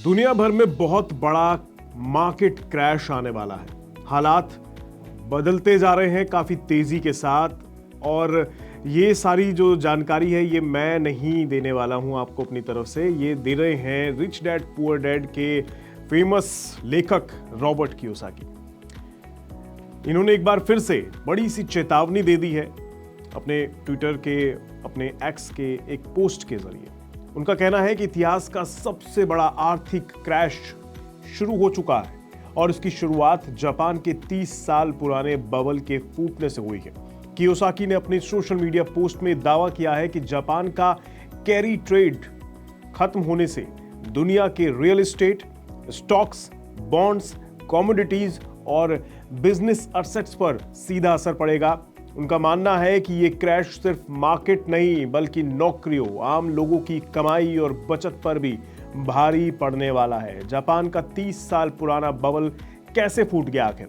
दुनिया भर में बहुत बड़ा मार्केट क्रैश आने वाला है। हालात बदलते जा रहे हैं काफ़ी तेज़ी के साथ, और ये सारी जो जानकारी है ये मैं नहीं देने वाला हूं आपको अपनी तरफ से। ये दे रहे हैं रिच डैड पुअर डैड के फेमस लेखक रॉबर्ट कियोसाकी। इन्होंने एक बार फिर से बड़ी सी चेतावनी दे दी है अपने ट्विटर के, अपने एक्स के एक पोस्ट के जरिए। उनका कहना है कि इतिहास का सबसे बड़ा आर्थिक क्रैश शुरू हो चुका है और इसकी शुरुआत जापान के 30 साल पुराने बबल के फूटने से हुई है। कियोसाकी ने अपनी सोशल मीडिया पोस्ट में दावा किया है कि जापान का कैरी ट्रेड खत्म होने से दुनिया के real estate, stocks, bonds, commodities और बिजनेस एसेट्स पर सीधा असर पड़ेगा। उनका मानना है कि ये क्रैश सिर्फ मार्केट नहीं बल्कि नौकरियों, आम लोगों की कमाई और बचत पर भी भारी पड़ने वाला है। जापान का 30 साल पुराना बबल कैसे फूट गया आखिर,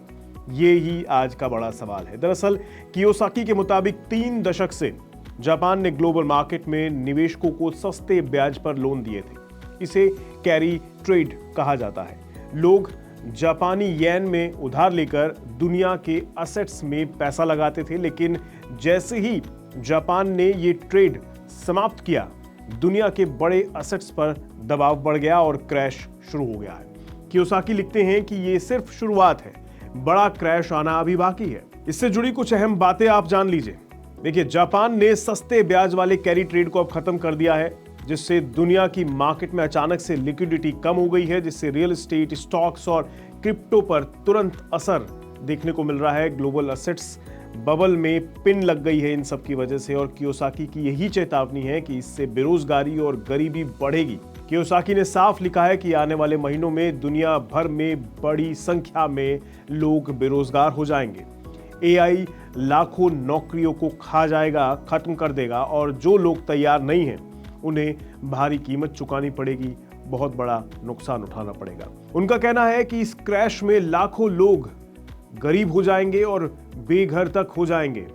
ये ही आज का बड़ा सवाल है। दरअसल कियोसाकी के मुताबिक 3 दशक से जापान ने ग्लोबल मार्केट में निवेशकों को सस्ते ब्याज पर लोन दिए थे। इसे कैरी ट्रेड कहा जाता है। लोग जापानी येन में उधार लेकर दुनिया के एसेट्स में पैसा लगाते थे, लेकिन जैसे ही जापान ने ये ट्रेड समाप्त किया, दुनिया के बड़े एसेट्स पर दबाव बढ़ गया और क्रैश शुरू हो गया है। कियोसाकी लिखते हैं कि ये सिर्फ शुरुआत है, बड़ा क्रैश आना अभी बाकी है। इससे जुड़ी कुछ अहम बातें आप जान लीजिए। देखिए, जापान ने सस्ते ब्याज वाले कैरी ट्रेड को अब खत्म कर दिया है, जिससे दुनिया की मार्केट में अचानक से लिक्विडिटी कम हो गई है, जिससे रियल एस्टेट, स्टॉक्स और क्रिप्टो पर तुरंत असर देखने को मिल रहा है। ग्लोबल एसेट्स बबल में पिन लग गई है इन सब की वजह से, और कियोसाकी की यही चेतावनी है कि इससे बेरोजगारी और गरीबी बढ़ेगी। कियोसाकी ने साफ लिखा है कि आने वाले महीनों में दुनिया भर में बड़ी संख्या में लोग बेरोजगार हो जाएंगे। एआई लाखों नौकरियों को खा जाएगा, खत्म कर देगा, और जो लोग तैयार नहीं हैं उन्हें भारी कीमत चुकानी पड़ेगी, बहुत बड़ा नुकसान उठाना पड़ेगा। उनका कहना है कि इस क्रैश में लाखों लोग गरीब हो जाएंगे और बेघर तक हो जाएंगे।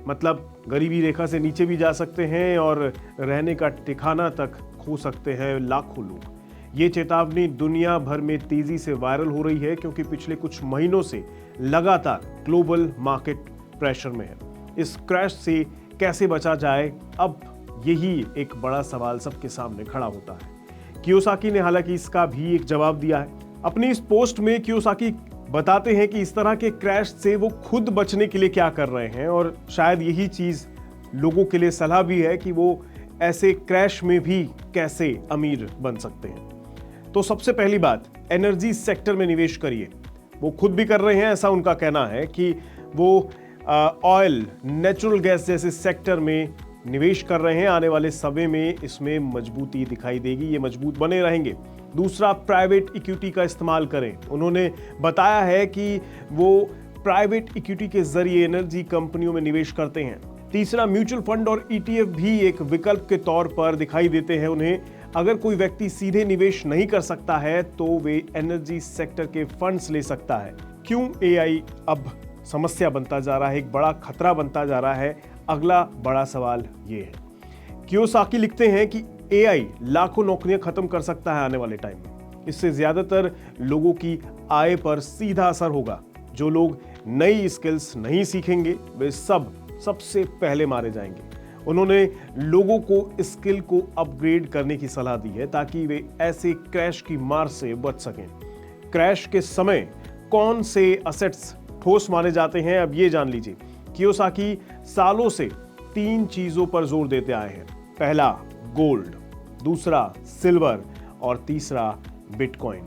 मतलब गरीबी रेखा से नीचे भी जा सकते हैं और रहने का ठिकाना तक खो सकते हैं लाखों लोग। ये चेतावनी दुनिया भर में तेजी से वायरल हो रही है, क्योंकि पिछले कुछ महीनों से लगातार ग्लोबल मार्केट प्रेशर में है। इस क्रैश से कैसे बचा जाए, अब यही एक बड़ा सवाल सबके सामने खड़ा होता है। कियोसाकी ने हालांकि इसका भी एक जवाब दिया है। अपनी इस पोस्ट में कियोसाकी बताते हैं कि इस तरह के क्रैश से वो खुद बचने के लिए क्या कर रहे हैं, और शायद यही चीज लोगों के लिए सलाह भी है कि वो ऐसे क्रैश में भी कैसे अमीर बन सकते हैं। तो सबसे पहली बात, एनर्जी सेक्टर में निवेश करिए। वो खुद भी कर रहे हैं, ऐसा उनका कहना है कि वो ऑयल, नेचुरल गैस जैसे सेक्टर में निवेश कर रहे हैं। आने वाले समय में इसमें मजबूती दिखाई देगी, ये मजबूत बने रहेंगे। दूसरा, प्राइवेट इक्विटी का इस्तेमाल करें। उन्होंने बताया है कि वो प्राइवेट इक्विटी के जरिए एनर्जी कंपनियों में निवेश करते हैं। तीसरा, म्यूचुअल फंड और ईटीएफ भी एक विकल्प के तौर पर दिखाई देते हैं उन्हें। अगर कोई व्यक्ति सीधे निवेश नहीं कर सकता है तो वे एनर्जी सेक्टर के फंड्स ले सकता है। क्यों एआई अब समस्या बनता जा रहा है, एक बड़ा खतरा बनता जा रहा है? अगला बड़ा सवाल ये है। कियोसाकी लिखते हैं कि एआई लाखों नौकरियां खत्म कर सकता है आने वाले टाइम में। इससे ज्यादातर लोगों की आय पर सीधा असर होगा। जो लोग नई स्किल्स नहीं सीखेंगे वे सबसे पहले मारे जाएंगे। उन्होंने लोगों को स्किल को अपग्रेड करने की सलाह दी है ताकि वे ऐसे क्रैश की मार से बच सकें। क्रैश के समय कौन से एसेट्स ठोस माने जाते हैं, अब ये जान लीजिए। कियोसाकी सालों से 3 चीजों पर जोर देते आए हैं। पहला, गोल्ड, दूसरा सिल्वर और तीसरा बिटकॉइन।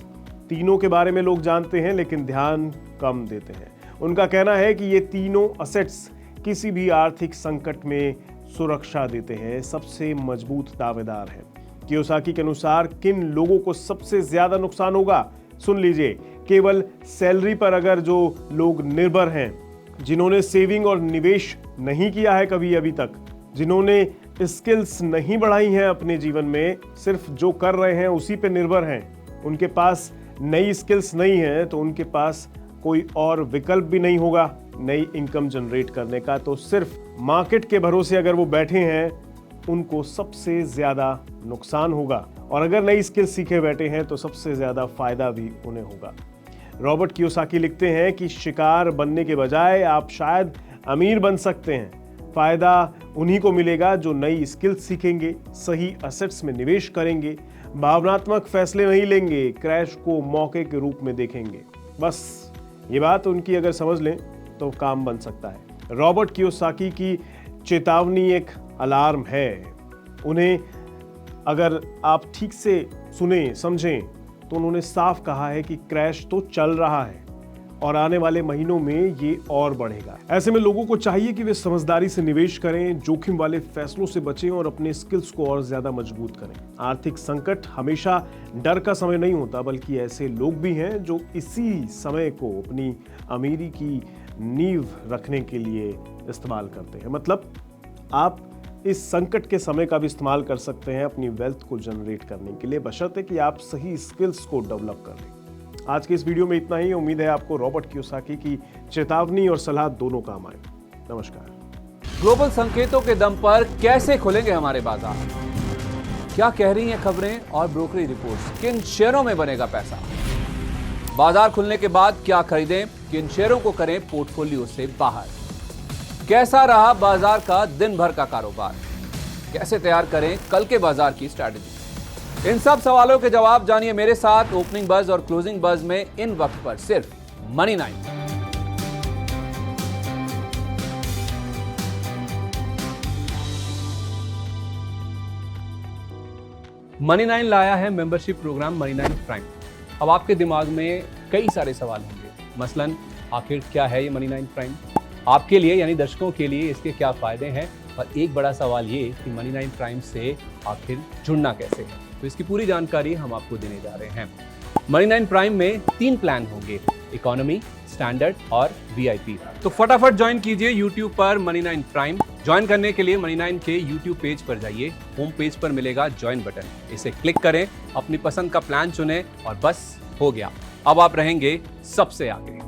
तीनों के बारे में लोग जानते हैं लेकिन ध्यान कम देते हैं। उनका कहना है कि ये तीनों एसेट्स किसी भी आर्थिक संकट में सुरक्षा देते हैं, सबसे मजबूत दावेदार हैं। कियोसाकी के अनुसार किन लोगों को सबसे ज्यादा नुकसान होगा, सुन लीजिए। केवल सैलरी पर अगर जो लोग निर्भर हैं, जिन्होंने सेविंग और निवेश नहीं किया है कभी अभी तक, जिन्होंने स्किल्स नहीं बढ़ाई हैं अपने जीवन में, सिर्फ जो कर रहे हैं उसी पे निर्भर हैं, उनके पास नई स्किल्स नहीं है तो उनके पास कोई और विकल्प भी नहीं होगा नई इनकम जनरेट करने का। तो सिर्फ मार्केट के भरोसे अगर वो बैठे हैं उनको सबसे ज्यादा नुकसान होगा, और अगर नई स्किल सीखे बैठे हैं तो सबसे ज्यादा फायदा भी उन्हें होगा। रॉबर्ट कियोसाकी लिखते हैं कि शिकार बनने के बजाय आप शायद अमीर बन सकते हैं। फायदा उन्हीं को मिलेगा जो नई स्किल सीखेंगे, सही असेट्स में निवेश करेंगे, भावनात्मक फैसले नहीं लेंगे, क्रैश को मौके के रूप में देखेंगे। बस ये बात उनकी अगर समझ लें तो काम बन सकता है। रॉबर्ट कियोसाकी की चेतावनी एक अलार्म है। उन्हें अगर आप ठीक से सुने समझें तो उन्होंने साफ कहा है कि क्रैश तो चल रहा है और आने वाले महीनों में ये और बढ़ेगा। ऐसे में लोगों को चाहिए कि वे समझदारी से निवेश करें, जोखिम वाले फैसलों से बचें और अपने स्किल्स को और ज्यादा मजबूत करें। आर्थिक संकट हमेशा डर का समय नहीं होता, बल्कि ऐसे लोग भी हैं जो इसी समय को अपनी अमीरी की नींव रखने के लिए इस्तेमाल करते हैं। मतलब आप इस संकट के समय का भी इस्तेमाल कर सकते हैं अपनी वेल्थ को जनरेट करने के लिए, बशर्ते कि आप सही स्किल्स को डेवलप कर लें। आज के इस वीडियो में इतना ही। उम्मीद है आपको रॉबर्ट कियोसाकी की चेतावनी और सलाह दोनों काम आए। नमस्कार। ग्लोबल संकेतों के दम पर कैसे खुलेंगे हमारे बाजार? क्या कह रही हैं खबरें और ब्रोकरेज रिपोर्ट्स? किन शेयरों में बनेगा पैसा? बाजार खुलने के बाद क्या खरीदें? किन शेयरों को करें पोर्टफोलियो से बाहर? कैसा रहा बाजार का दिन भर का कारोबार? कैसे तैयार करें कल के बाजार की स्ट्रैटेजी? इन सब सवालों के जवाब जानिए मेरे साथ ओपनिंग बज और क्लोजिंग बज में, इन वक्त पर सिर्फ मनी 9। मनी 9 लाया है मेंबरशिप प्रोग्राम मनी 9 प्राइम। अब आपके दिमाग में कई सारे सवाल होंगे, मसलन आखिर क्या है ये मनी 9 प्राइम? आपके लिए यानी दर्शकों के लिए इसके क्या फायदे हैं? और एक बड़ा सवाल ये कि मनी 9 प्राइम से आखिर जुड़ना कैसे है? तो इसकी पूरी जानकारी हम आपको देने जा रहे हैं। मनी 9 प्राइम में 3 प्लान होंगे, इकोनॉमी, स्टैंडर्ड और वीआईपी। तो फटाफट ज्वाइन कीजिए YouTube पर मनी 9 प्राइम। ज्वाइन करने के लिए मनी 9 के YouTube पेज पर जाइए। होम पेज पर मिलेगा ज्वाइन बटन, इसे क्लिक करें, अपनी पसंद का प्लान चुनें और बस हो गया, अब आप रहेंगे सबसे आगे।